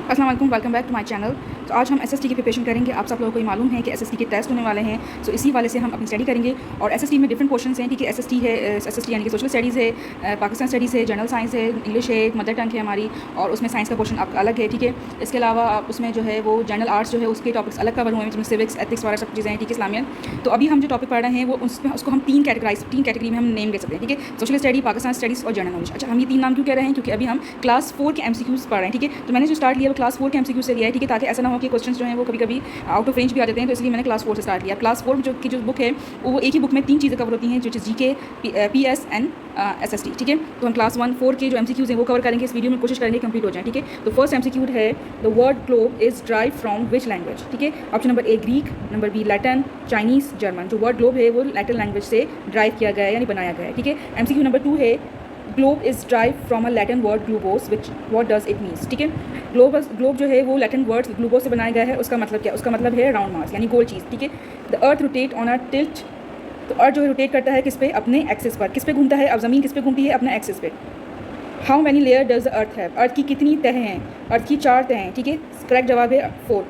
अस्सलाम वालेकुम, welcome back to my channel. तो आज हम एसएसटी की प्रिपरेशन करेंगे। आप सब लोगों को ही मालूम है कि एसएसटी के टेस्ट होने वाले हैं, सो इसी वाले से हम अपनी स्टडी करेंगे। और एसएसटी में डिफरेंट पोर्शंस हैं, ठीक है। एसएसटी है, एसएसटी यानी कि सोशल स्टडीज़ है, पाकिस्तान स्टडीज़ है, जनरल साइंस है, इंग्लिश है, मदर टंग है हमारी, और उसमें साइंस का पोर्शन आपका अलग है, ठीक है। इसके अलावा आप उसमें जो है वो जनरल आर्ट्स जो है उसके टॉपिक्स अलग कवर हुए हैं, जिसमें सिविक्स, एथिक्स वगैरह सब चीज़ें हैं, ठीक है, इस्लामियत। तो अभी हम जो टॉपिक पढ़ रहे हैं वो उसमें उसको हम तीन कैटेगरी में हम नेम दे सकते हैं, ठीक है। सोशल स्टडी, पाकिस्तान स्टडीज़ और जनरल नॉलेज। अच्छा, हम ये तीन नाम क्यों कह रहे हैं? क्योंकि अभी हम क्लास 4 के एमसीक्यूज़ पढ़ रहे हैं, ठीक है। तो मैंने जो स्टार्ट लिया वो क्लास 4 के एमसीक्यू से लिया है, ठीक है, ताकि ऐसा ना हो कि क्वेश्चंस जो हैं वो कभी कभी आउट ऑफ रेंज भी आ जाते हैं। तो इसलिए मैंने क्लास 4 से स्टार्ट लिया। क्लास 4 जो बुक है वो एक ही बुक में तीन चीज़ें कवर होती हैं, जो जीके, पीएस एंड एसएसटी, ठीक है। तो हम क्लास 1-4 के जो एमसीक्यूज़ हैं वो कवर करेंगे इस वीडियो में, कोशिश करेंगे कंप्लीट हो जाए, ठीक है। तो फर्स्ट एमसीक्यू है the word globe is drive from which language, ठीक है। Option number A Greek, number B Latin, Chinese, German. जो वर्ड ग्लोब है वो लैटिन लैंग्वेज से ड्राइव किया गया है यानी बनाया गया है, ठीक है। एमसीक्यू नंबर 2 है globe is drive from a Latin word globus which what does it means, ठीक है। ग्लोब जो है वो लैटिन वर्ड ग्लूबोस से बनाया गया है। उसका मतलब क्या? उसका मतलब है राउंड मास यानी गोल चीज़, ठीक है। The earth rotate on a tilt, तो अर्थ जो है रोटेट करता है किस पे? अपने एक्सिस पर। किस पे घूमता है? अब ज़मीन किस पे घूमती है? अपने एक्सिस पे। How many layer does the earth have, earth की कितनी तह हैं? अर्थ की 4 तह हैं, ठीक है। करेक्ट जवाब है 4।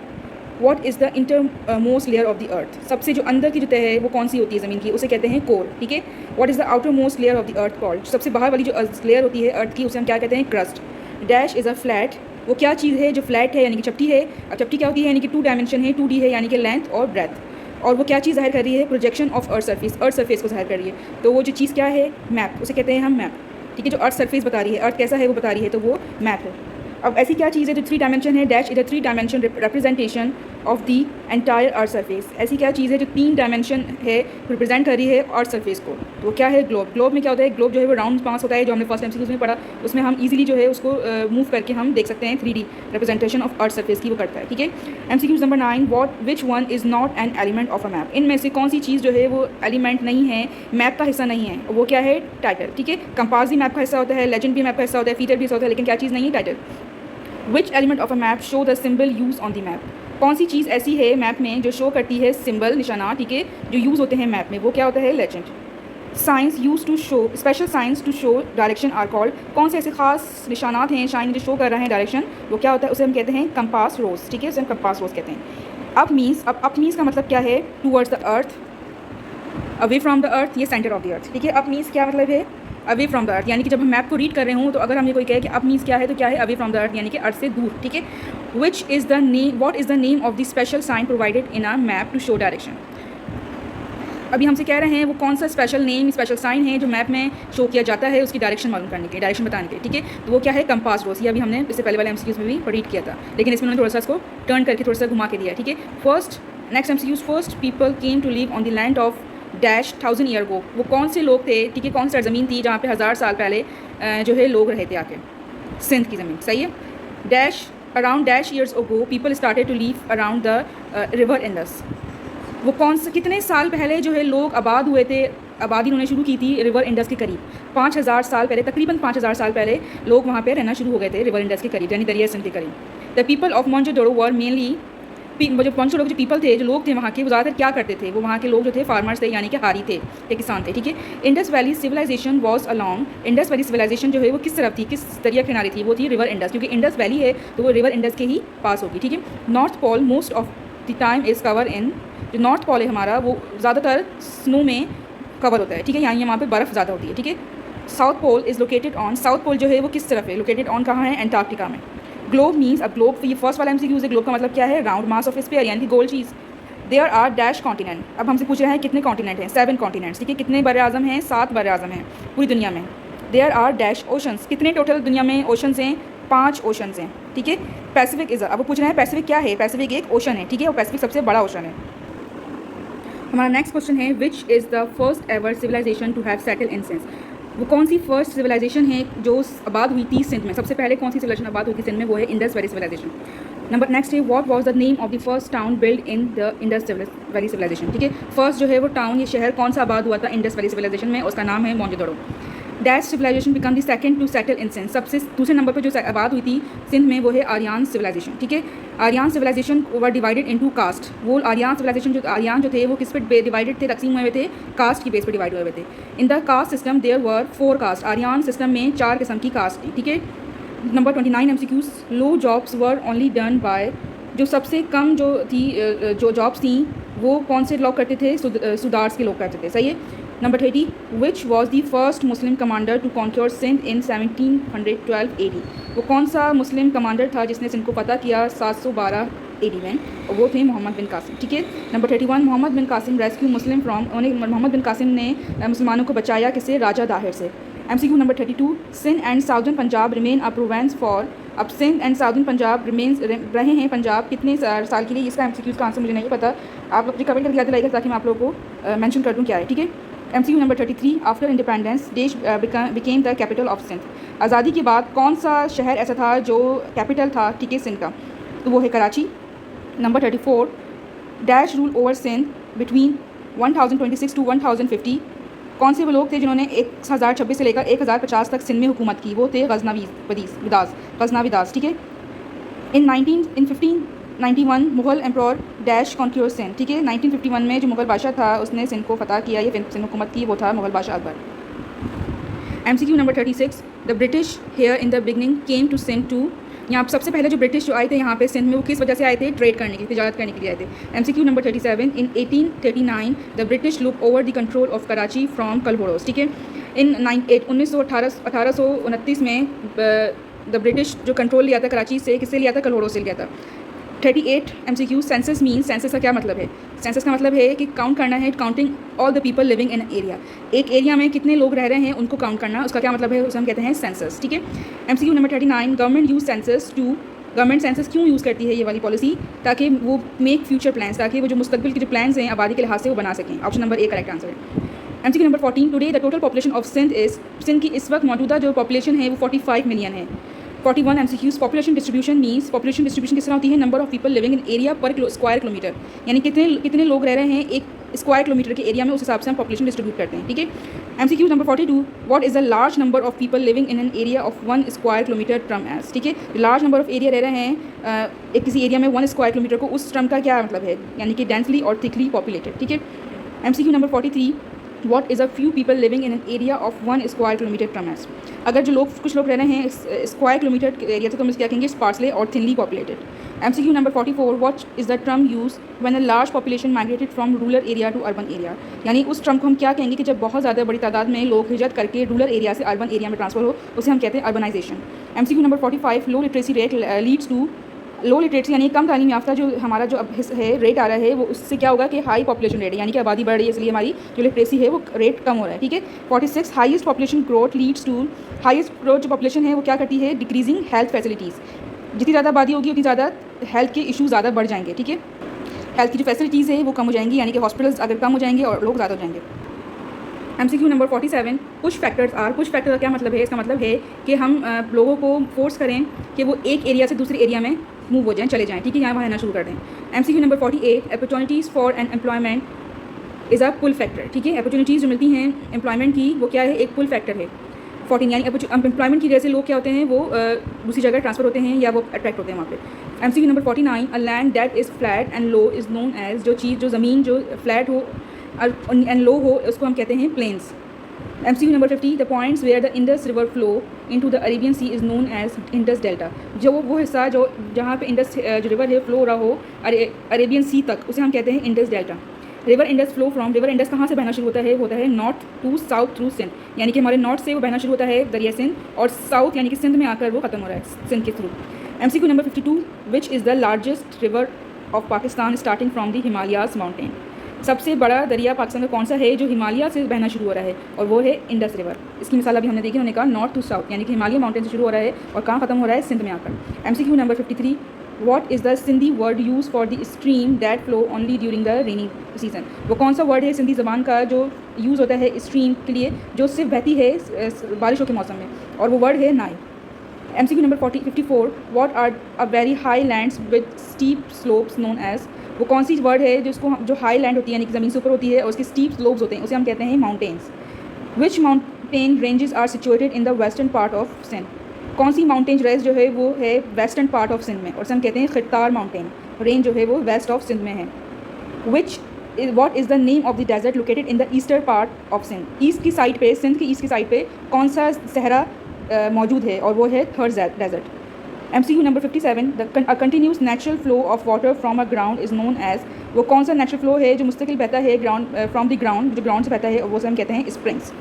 What is the inter most layer of the earth, सबसे जो अंदर की जो तह है वो कौन सी होती है ज़मीन की? उसे कहते हैं कोर, ठीक है। What is the outer most layer of the earth called, सबसे बाहर वाली जो लेयर होती है अर्थ की उसे हम क्या कहते हैं? Crust. Dash is a flat, वो क्या चीज़ है जो फ्लैट है यानी कि चपटी है। अब चपटी क्या होती है? यानी कि 2 डायमेंशन है, 2D है यानी कि लेंथ और ब्रेथ। और वो क्या चीज़ ज़ाहिर कर रही है? Projection of earth surface, earth surface को ज़ाहिर कर रही है। तो वो जो चीज़ क्या है? मैप, उसे कहते हैं हम मैप, ठीक है। जो अर्थ सरफेस बता रही है, अर्थ कैसा है वो बता रही है, तो वो मैप है। अब ऐसी क्या चीज़ है जो 3 डायमेंशन है? Dash is a 3 dimension representation of the entire earth surface, ऐसी क्या चीज़ है जो 3 डायमेंशन है रिप्रेजेंट कर रही है अर्थ सरफेस को? तो वो क्या है? ग्लोब। ग्लोब में क्या होता है? ग्लोब जो है वो राउंड मास होता है, जो हमने फर्स्ट एमसीक्यूज़ में पढ़ा। उसमें हम इजीली जो है उसको मूव करके हम देख सकते हैं, 3D representation of earth surface की वो करता है, ठीक है। MCQs number 9, what which one is not an element of a map, इनमें से कौन सी चीज़ जो है वो एलिमेंट नहीं है, मैप का हिस्सा नहीं है? वो क्या है? टाइटल, ठीक है। कंपास भी मैप का हिस्सा होता है, लेजेंड भी मैप का हिस्सा होता है, फीचर भी हिस्सा होता है, लेकिन क्या चीज़ नहीं है? Title. Which element of a map show the symbol use on the map, कौन सी चीज़ ऐसी है मैप में जो शो करती है सिंबल, निशानात, ठीक है, जो यूज़ होते हैं मैप में? वो क्या होता है? Legend. Signs use to show, special signs to show direction are called, कौन से ऐसे खास निशानात हैं शाइन जो शो कर रहे हैं डायरेक्शन, वो क्या होता है? उसे हम कहते हैं कंपास रोज, ठीक है, उसे हम कंपास रोज कहते हैं। अप मीन्स का मतलब क्या है? Towards the earth, away from the earth, ये सेंटर ऑफ द अर्थ, ठीक है। अप मीन्स क्या मतलब है? अवे फ्रॉम द अर्थ, यानी कि जब हम मैप को रीड कर रहे हों तो अगर हमें कोई कहे कि अप मीन्स क्या है, तो क्या है? अवे फ्रॉम द अर्थ, यानी कि अर्थ से दूर, ठीक है। Which is the name, what is the name of the special sign provided in a map to show direction, अभी हमसे कह रहे हैं वो कौन सा स्पेशल नेम, स्पेशल साइन है जो मैप में शो किया जाता है उसकी डायरेक्शन मालूम करने के, डायरेक्शन बताने के, ठीक है। तो वो क्या है? Compass rose. ये अभी हमने इससे पहले वाले एमसीक्यूज़ में भी रीड किया था, लेकिन इसमें उन्होंने थोड़ा सा इसको टर्न करके थोड़ा सा घुमा के दिया, ठीक है। Next MCQs, first people came to live on the land of dash 1000 year go, वो कौन से लोग थे, ठीक है, कौन सी ज़मीन थी जहाँ पे 1000 साल पहले जो है लोग रहे थे आके? सिंध की ज़मीन, सही है। Dash around dash years ago people started to live around the river Indus, वो कौन से कितने साल पहले जो है लोग आबाद हुए थे, आबादी उन्होंने शुरू की थी रिवर इंडस के करीब? 5000 साल पहले, तकरीबन 5000 साल पहले लोग वहाँ पे रहना शुरू हो गए थे रिवर इंडस के करीब, यानी दरिया सिंध के करीब। The people of Mohenjodaro were mainly, जो मोहनजोदड़ो जो पीपल थे, जो लोग थे वहाँ के, वो ज़्यादातर क्या करते थे? वो वहाँ के लोग जो थे फार्मर्स थे, यानी कि हारी थे, किसान थे, ठीक है। Indus valley civilization was along, Indus valley civilization जो है वो किस तरफ थी, किस दरिया किनारे थी? वो थी रिवर इंडस, क्योंकि इंडस वैली है तो वो रिवर इंडस के ही पास होगी, ठीक है। North Pole most of the time is cover in, जो नॉर्थ पोल है हमारा वो ज़्यादातर स्नो में कवर होता है, ठीक है, यानी वहाँ पे बर्फ़ ज़्यादा होती है, ठीक है। South Pole is located on, South Pole जो है वो किस तरफ है? लोकेटेड ऑन कहाँ है? एंटार्क्टिका में। ग्लोब मीन्स, अब ग्लोब ये फर्स्ट वाला एमसीक्यू है, ग्लोब का मतलब क्या है? राउंड मास ऑफ स्फीयर, यानी कि गोल चीज़। देयर आर डैश कॉन्टिनेंट, अब हमसे पूछ रहे हैं कितने कॉन्टिनेंट हैं? 7 कॉन्टिनेंट्स, ठीक है। कितने बर आज़म हैं? 7 बर आज़म हैं पूरी दुनिया में। देयर आर डैश ओशंस, कितने टोटल दुनिया में ओशंस हैं? 5 ओशंस हैं, ठीक है। पैसिफिक इज़, अब वो पूछ रहे हैं पैसिफिक क्या है? पैसिफिक एक ओशन है, ठीक है, और पैसिफिक सबसे बड़ा ओशन है। हमारा नेक्स्ट क्वेश्चन है which is the first ever civilization to have settle in Sindh, वो कौन सी फर्स्ट सिविलाइजेशन है जो आबाद हुई थी सिंध में? सबसे पहले कौन सी सिविलाइजेशन आबाद हुई थी सिंध में? वो है इंडस वैली सिविलाइजेशन। नेक्स्ट है what was the name of the first town build in the Indus valley civilization, ठीक है। फर्स्ट जो है वो टाउन, ये शहर कौन सा आबाद हुआ था इंडस वैली सिविलाइजेशन में? उसका नाम है Mohenjodaro. Dash civilization become the second to settle in Sindh, सबसे दूसरे नंबर पर जो आबाद हुई थी सिंध में वो है आर्यन सिविलाइजेशन, ठीक है। Aryan civilization were divided into caste, वो आर्यन सिविलाइजेशन जो आर्यन जो थे वो किस पे डिवाइडेड थे? तकसीम हुए थे कास्ट की बेस पर डिवाइड हुए हुए थे। In the caste system there were 4 caste, Aryan system में 4 किस्म की कास्ट थी, ठीक है। Number 29 MCQs, low jobs were only done by, जो सबसे कम जो थी जो जॉब्स थी वो कौन से लोग करते थे? सुदार्स के लोग करते थे। सही है। Number 30, which was the first Muslim commander to conquer Sindh in 1712 AD, वो कौन सा मुस्लिम कमांडर था जिसने सिंध को फतह किया 712 AD में? और वो थे मोहम्मद बिन कासिम। ठीक है। Number 31, Muhammad bin Qasim rescue Muslim from, Muhammad bin Qasim ने मुसलमानों को बचाया किससे? राजा दाहिर से। MCQ number 32, Sindh and southern Punjab remain a province for, अब सिंध एंड साउदर्न पंजाब रहे हैं पंजाब कितने साल के लिए? इसका MCQ का आंसर मुझे नहीं पता, आप अपनी कमेंट करके याद दिलाइएगा ताकि मैं आप लोगों को मेंशन कर दूं क्या है। ठीक है। MCQ नंबर 33, आफ्टर इंडिपेंडेंस देश became the capital of Sindh, आज़ादी के बाद कौन सा शहर ऐसा था जो कैपिटल था? ठीक है, सिंध का, तो वो है Karachi. Number 34, dash rule over Sindh between 1026 to 1050, कौन से वो लोग थे जिन्होंने 1026 से लेकर 1050 तक सिंध में हुकूमत की? वो थे गजनाविदास। ठीक है। इन 1591 मुग़ल एम्प्रॉर डैश कॉन्क्योर सिंध, ठीक है, 1951 में जो मुग़ल बादशाह था उसने सिंध को फतह किया, ये सिंध हुकूमत की, वो था मुग़ल बादशाह Akbar. MCQ number 36, the British here in the beginning came to Sindh to, यहाँ सबसे पहले जो ब्रिटिश जो आए थे यहाँ पे सिंध में वो किस वजह से आए थे? ट्रेड करने के लिए, तिजारत करने के लिए आए थे। MCQ number 37, in 1839 the British look over the control of Karachi from Kalhoras, ठीक है। इन 1829 में द ब्रिटिश जो कंट्रोल लिया था कराची से, किससे लिया था? कलहोरोस से लिया था। 38 MCQ, सेंसस मीन्स, सेंसस का क्या मतलब है? सेंसस का मतलब है कि काउंट करना है, counting all the people living in area, एक एरिया में कितने लोग रह रहे हैं उनको काउंट करना, उसका क्या मतलब है? उसे हम कहते हैं सेंसस। ठीक है। MCQ number 39, government use census to, government census क्यों यूज़ करती है ये वाली पॉलिसी? ताकि वो मेक फ्यूचर प्लान्स, ताकि वो जो मुस्तकबिल के जो प्लान्स हैं आबादी के लिहाज से वो बना सकें। Option number A correct answer है। MCQ number 14, today the total population of Sindh is, Sindh की इस वक्त मौजूदा जो पॉपुलेशन है वो 45 मिलियन है। 41 MCQs, population distribution means, population distribution किस तरह होती है? Number of people living in area पर स्क्वायर किलोमीटर, यानी कितने लोग रह रहे हैं एक स्क्वायर किलोमीटर के एरिया में, उस हिसाब से हम पॉपुलेशन डिस्ट्रीब्यूट करते हैं। ठीक है। MCQ number 42, what is the large number of people living in an area of 1 square kilometre term as, ठीक है। लार्ज नंबर ऑफ एरिया रह रहे हैं एक किसी एरिया में 1 स्क्वायर किलोमीटर को, उस टर्म का क्या मतलब है? यानी कि डेंसली और थिकली पॉपुलेटेड। ठीक है। MCQ number 43, what is a few people living in an area of 1 square kilometre term as, अगर जो लोग कुछ लोग रह रहे हैं स्क्वायर किलोमीटर के एरिया से तो हम क्या कहेंगे? स्पार्सली और thinly populated. MCQ number 44, what is the term use when a large population migrated from rural area to urban area, यानी उस टर्म को हम क्या कहेंगे कि जब बहुत ज़्यादा बड़ी तादाद में लोग हिजरत करके रूरल एरिया से अर्बन एरिया में ट्रांसफर हो, उसे हम कहते हैं urbanization. MCQ number 45, low literacy rate leads to, low literacy यानी कम तालीम याफ्ता जो हमारा जो अब है रेट आ रहा है वो उससे क्या होगा कि हाई पॉपुलेशन रेट है, यानी कि आबादी बढ़ रही है इसलिए हमारी जो लिटरेसी है वो रेट कम हो रहा है। ठीक है। 46, highest population growth leads to, highest growth जो पॉपुलेशन है वो क्या करती है? डिक्रीजिंग हेल्थ फैसिलिटीज़, जितनी ज़्यादा आबादी होगी उतनी ज़्यादा हेल्थ के इशू ज़्यादा बढ़ जाएंगे। ठीक है। हेल्थ की जो फैसिलिटीज़ है वो कम हो जाएंगी, यानी कि हॉस्पिटल्स अगर कम हो जाएंगे और लोग ज़्यादा हो जाएंगे। MCQ number 47, push factors are, push factor का क्या मतलब है? इसका मतलब है कि हम लोगों को फोर्स करें कि वो एक एरिया से दूसरे एरिया में मूव हो जाएं, चले जाएं, ठीक है, यहाँ वहाँ रहना शुरू कर दें। MCQ number 48, opportunities for an employment is a pull factor, ठीक है। अपॉर्चुनिटीज़ जो मिलती हैं एम्प्लॉयमेंट की वो क्या है? एक पुल फैक्टर है। 14, यानी एम्प्लॉयमेंट की वजह से लोग क्या होते हैं? वो दूसरी जगह ट्रांसफर होते हैं या वो अट्रैक्ट होते हैं वहाँ पे। MCQ number 49, a land that is flat and low is known as, जो चीज़ जो ज़मीन जो फ्लैट हो एंड लो हो उसको हम कहते हैं plains. MCQ number 50, the points where the Indus river flow into the Arabian sea is known as Indus delta, जो वो हिस्सा जो जहाँ पे इंडस जो रिवर है फ्लो हो रहा हो अरेबियन सी तक, उसे हम कहते हैं Indus delta. River Indus flow from, river Indus कहाँ से बहना शुरू होता है? होता है north to south through Sindh, यानी कि हमारे नॉर्थ से वो बहना शुरू होता है दरिया सिंध, और साउथ यानी कि सिंध में आकर वो ख़त्म हो रहा है सिंध के through. MCQ number 52, which is the largest river of Pakistan starting from the Himalayas mountain, सबसे बड़ा दरिया पाकिस्तान का कौन सा है जो हिमालय से बहना शुरू हो रहा है? और वो है इंडस रिवर। इसकी मिसाल अभी हमने देखी, उन्होंने कहा नॉर्थ टू साउथ, यानी कि हिमालय माउंटेन से शुरू हो रहा है और कहाँ ख़त्म हो रहा है? सिंध में आकर। MCQ number 53, what is the Sindhi word use for the stream that flow only during the rainy season, वो कौन सा वर्ड है सिंधी ज़बान का जो यूज़ होता है स्ट्रीम के लिए जो सिर्फ बहती है बारिशों के मौसम में, और वो वर्ड है Nile. MCQ number 54, what are a very highlands with steep slopes known as, वो कौन सी वर्ड है जिसको जो हाई लैंड होती है यानी कि ज़मीन से ऊपर होती है और उसके स्टीप स्लोप्स होते हैं, उसे हम कहते हैं mountains. Which mountain ranges are situated in the western part of Sindh, कौन सी माउंटेन रेंज जो है वो है वेस्टर्न पार्ट ऑफ सिंध में, और उसे हम कहते हैं खितार माउंटेन रेंज जो है वो वेस्ट ऑफ सिंध में है। What is the name of the desert located in the eastern part of Sindh, east की साइड पे, सिंध की ईस्ट की साइड पे कौन सा सहरा मौजूद है और वो है Thar desert. MCQ number 57, a continuous natural flow of water from a ground is known as, वो कौन सा नेचुरल फ्लो है जो मुस्तकिल बहता है ग्राउंड फ्रॉम द ग्राउंड, जो ग्राउंड से बहता है वो से हम कहते हैं स्प्रिंग्स।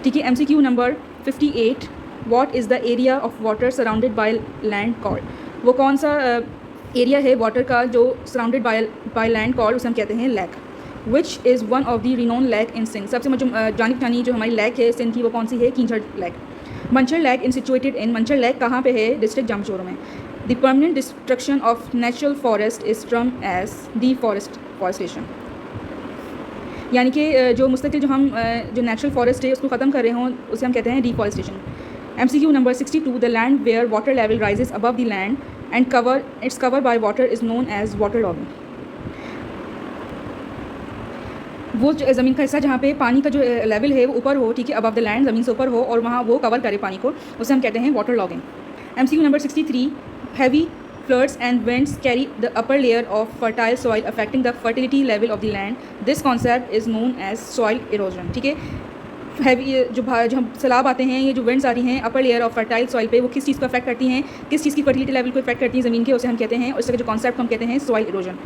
ठीक है। MCQ number 58, what is the area of water surrounded by land called, वो कौन सा एरिया है वाटर का जो सराउंडेड बाय लैंड कॉल्ड, उसे हम कहते हैं lake. Which is one of the renowned lake in Sindh, सबसे जानी पहचानी जो हमारी लेक है सिंध की वो कौन सी है, कीचड़ lake. Manchar lake in situated in, Manchar lake कहाँ पे है, डिस्ट्रिक्ट जामशोरो में। The permanent destruction of natural forest is term as deforestation, यानी कि जो मुस्तकिल जो हम जो नेचुरल फॉरेस्ट है उसको ख़त्म कर रहे हों उसे हम कहते हैं deforestation. MCQ number 62, the land where water level rises above the land and it's cover by water is known as water logging, वो ज़मीन का हिस्सा जहाँ पे पानी का जो लेवल है वो ऊपर हो, ठीक है, अबव द लैंड, ज़मीन से ऊपर हो और वहाँ वो कवर करे पानी को, उसे हम कहते हैं water logging. MCQ number 63, heavy floods and winds carry the upper layer of fertile soil affecting the fertility level of the land, this concept is known as soil erosion. ठीक है। हैवी जो हम सैलाब आते हैं, ये जो विंड्स आ रही हैं अपर लेयर ऑफ फर्टाइल सॉइल पे, वो किस चीज़ को अफेक्ट करती हैं, किस चीज़ की फर्टिलिटी लेवल को अफेक्ट करती हैं ज़मीन के, उसे हम कहते हैं, उसका जो कॉन्सेप्ट हम कहते हैं soil erosion.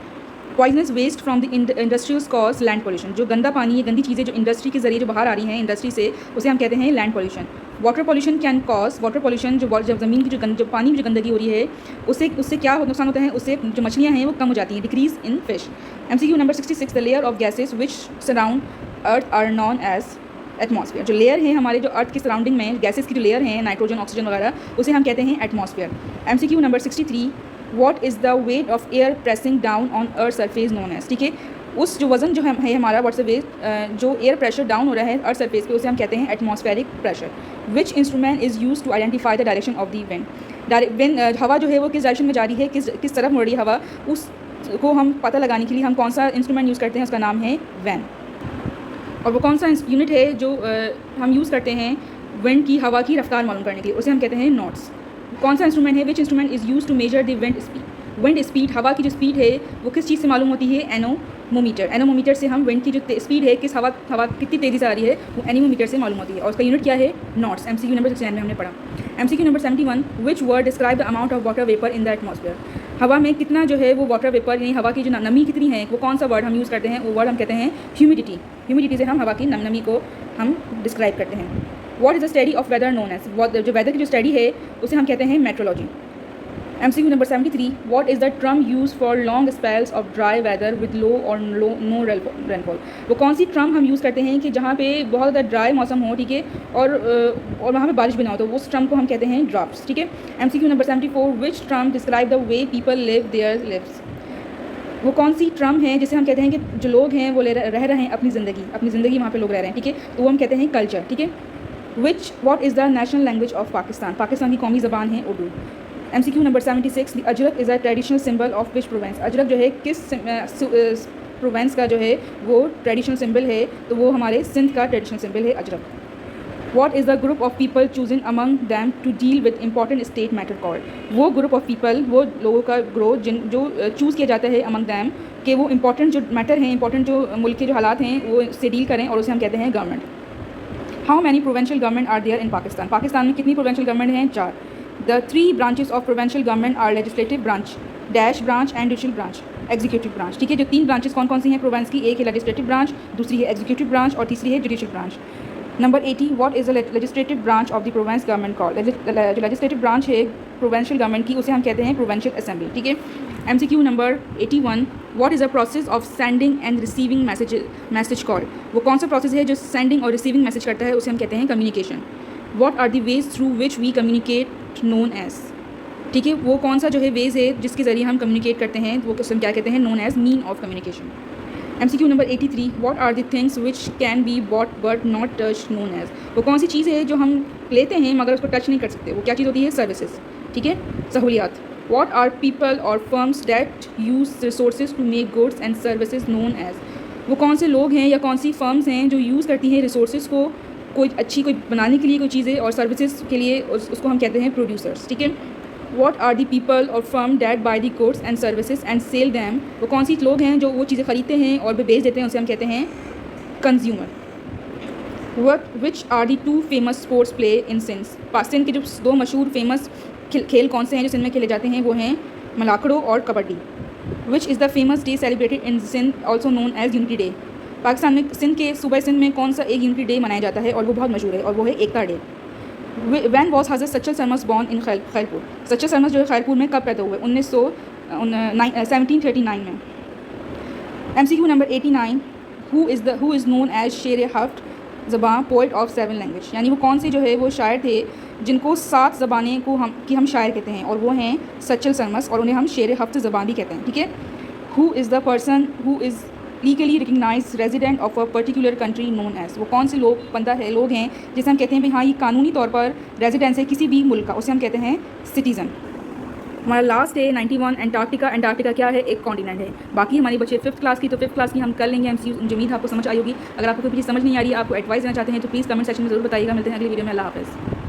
Poisonous waste from the industrial cause land pollution, जो गंदा पानी, ये गंदी चीज़ें जो इंडस्ट्री के जरिए जो बाहर आ रही हैं इंडस्ट्री से, उसे हम कहते हैं land pollution. Water pollution can cause, water pollution जो ज़मीन की जो पानी में जो गंदगी हो रही है उससे क्या नुकसान होता है, उससे जो मछलियाँ हैं वो कम हो जाती हैं, decrease in fish. MCQ number 66, the layer of gases which surround earth are known as atmosphere, जो लेयर है हमारे जो अर्थ के सराउंडिंग में गैसेस की जो लेयर हैं नाइट्रोजन ऑक्सीजन वगैरह, उसे हम कहते हैं atmosphere. MCQ number 63, what is the weight of air pressing down on earth surface known as, ठीक है, उस जो वज़न जो है हमारा व्हाट्स वेट जो एयर प्रेशर डाउन हो रहा है अर्थ सरफेस पे, उसे हम कहते हैं atmospheric pressure. Which instrument is use to identify the direction of the wind, हवा जो है वो किस डायरेक्शन में जा रही है, किस तरफ मुड़ रही है हवा, उसको हम पता लगाने के लिए हम कौन सा इंस्ट्रूमेंट यूज़ करते हैं, उसका नाम है वैन। और वो कौन सा यूनिट है जो हम यूज़ करते हैं विंड की, हवा की रफ्तार मालूम करने के लिए, उसे हम कहते हैं नॉट्स। कौन सा इंस्ट्रूमेंट है, which instrument is use to measure the wind speed, wind speed, हवा की जो स्पीड है वो किस चीज़ से मालूम होती है, एनोमोमीटर। एनोमोमीटर से हम विंड की जो स्पीड है, किस हवा कितनी तेज़ी से आ रही है, वो एनोमोमीटर से मालूम होती है, और उसका यूनिट क्या है, नॉट्स। MCQ नंबर 69 में हमने पढ़ा। MCQ number 71, which word describe the amount of water vapour in the atmosphere, हवा में कितना जो है वो वाटर वेपर यानी हवा की जो नमी कितनी है, वो कौन सा वर्ड हम यूज़ करते हैं, वो वर्ड हम कहते हैं ह्यूमिडिटी। ह्यूमिडिटी से हम हवा की नमी को हम डिस्क्राइब करते हैं। What is the study of weather known as, जो वेदर की जो स्टडी है उसे हम कहते हैं meteorology. MCQ number 73, what is the term use for long spells of dry weather with low or no rainfall, वो कौन सी टर्म हम यूज़ करते हैं कि जहाँ पे बहुत ज़्यादा ड्राई मौसम हो, ठीक है, और वहाँ पे बारिश भी ना हो, तो उस टर्म को हम कहते हैं ड्राफ्ट्स। ठीक है। MCQ number 74, which term describe the way people live their lives, वो कौन सी टर्म है जिसे हम कहते हैं कि जो लोग हैं वो रह रहे हैं अपनी ज़िंदगी वहाँ पे लोग रह रहे हैं, ठीक है, तो वो हम कहते हैं कल्चर। ठीक है। What is the national language of Pakistan, Pakistan की कौमी ज़बान है Urdu. MCQ number 76, the Ajrak is a traditional symbol of which Provence, Ajrak जो है किस प्रोवेंस का जो है वो ट्रेडिशनल सिंबल है, तो वो हमारे सिंध का ट्रेडिशनल सिंबल है Ajrak. What is the group of people chosen among them to deal with important state matter called, वो ग्रुप ऑफ पीपल, वो लोगों का ग्रोथ जो चूज़ किया जाता है अमंग दैम कि वो इंपॉर्टेंट जो मैटर हैं, इंपॉर्टेंट जो मुल्क के जो हालात हैं वो से डील करें, और उसे हम कहते हैं government. How many provincial government are there in Pakistan, Pakistan में कितनी प्रोवेंशियल गवर्नमेंट हैं, 4। The 3 branches of provincial government are legislative branch, dash branch and judicial branch, executive branch। ठीक है, जो 3 ब्रांचेस कौन कौन सी हैं प्रोवेंस की, एक है लेजिस्लेटिव ब्रांच, दूसरी है एग्जीक्यूटिव ब्रांच और तीसरी है judicial branch. Number 80, what is the legislative branch of the Provence government called, जो लेजिस्लेटिव ब्रांच है प्रोवेंशियल गवर्नमेंट की उसे हम कहते हैं प्रोवेंशियल असेंबली। ठीक है। MCQ number 81, what is the process of sending end receiving message called, वो कौन सा प्रोसेस है जो सेंडिंग और रिसीविंग मैसेज करता है, उसे हम कहते हैं communication. What are the ways through which we communicate known as, ठीक है, वो कौन सा जो है वेज है जिसके ज़रिए हम कम्युनिकेट करते हैं, वो हम क्या कहते हैं, known as mean of communication. MCQ number 83, what are the things which can be bought but not touch known as, वो कौन सी चीज़ है जो हम लेते हैं मगर उसको टच नहीं कर सकते, वो क्या चीज़ होती है, सर्विसेज। ठीक है, सहूलियात। व्हाट आर पीपल और firms that use resources to make goods and services known as, वो कौन से लोग हैं या कौन सी फर्म्स हैं जो यूज़ करती हैं रिसोर्सेज को कोई बनाने के लिए कोई चीज़ें और सर्विसेज के लिए, उसको हम कहते हैं प्रोड्यूसर्स। ठीक है। What are the people or firm that buy the goods and services and sell them, वो कौन सी लोग हैं जो वो चीज़ें ख़रीदते हैं और बेच देते हैं, उसे हम कहते हैं consumer. Which are the 2 famous sports play in Sindh. Sindh के जो 2 मशहूर फेमस खेल कौन से हैं जो सिंध में खेले जाते हैं, वो हैं मलाकड़ो और kabaddi. Which is the famous day celebrated in Sindh also known as unity day. Pakistan में सिंध के सूबा सिंध में कौन सा एक यूनिटी डे मनाया जाता है और वो बहुत मशहूर है, और वो है एकता डे। वैन वॉज हज़रत सच्चल सरमस बॉर्न इन खैरपुर। सच्चल सरमस जो है खैरपुर में कब पैदा हुए? 1739 में। MCQ number 89, who is known as शेर हफ्त ज़बान पोइट ऑफ 7 लैंग्वेज। यानी वो कौन से जो है वो शायर थे जिनको 7 ज़बानें को हम शायर कहते हैं, और वो हैं सच्चल सरमस, और उन्हें हम शेर हफ्त ज़बान भी कहते हैं। ठीक है। Who is the person who is legally recognise resident of a particular country known as. वो कौन से लोग हैं जिसे हम कहते हैं भाई हाँ ये कानूनी तौर पर रेजिडेंस है किसी भी मुल्क का, उसे हम कहते हैं सिटीज़न। हमारा लास्ट है 91 एंटार्क्टिका। एंटार्क्टिका क्या है? एक कॉन्टिनेंट है। बाकी हमारी बच्चे 5th क्लास की, तो 5th क्लास की हम कर लेंगे MCQ। मुझे उम्मीद है आपको समझ आई होगी। अगर आपको कोई चीज़ समझ नहीं आ रही है, आपको एडवाइस देना चाहते हैं, तो प्लीज़ कमेंट सेक्शन में ज़रूर बताइएगा। मिलते हैं अगली वीडियो में। अल्लाह हाफ़िज़।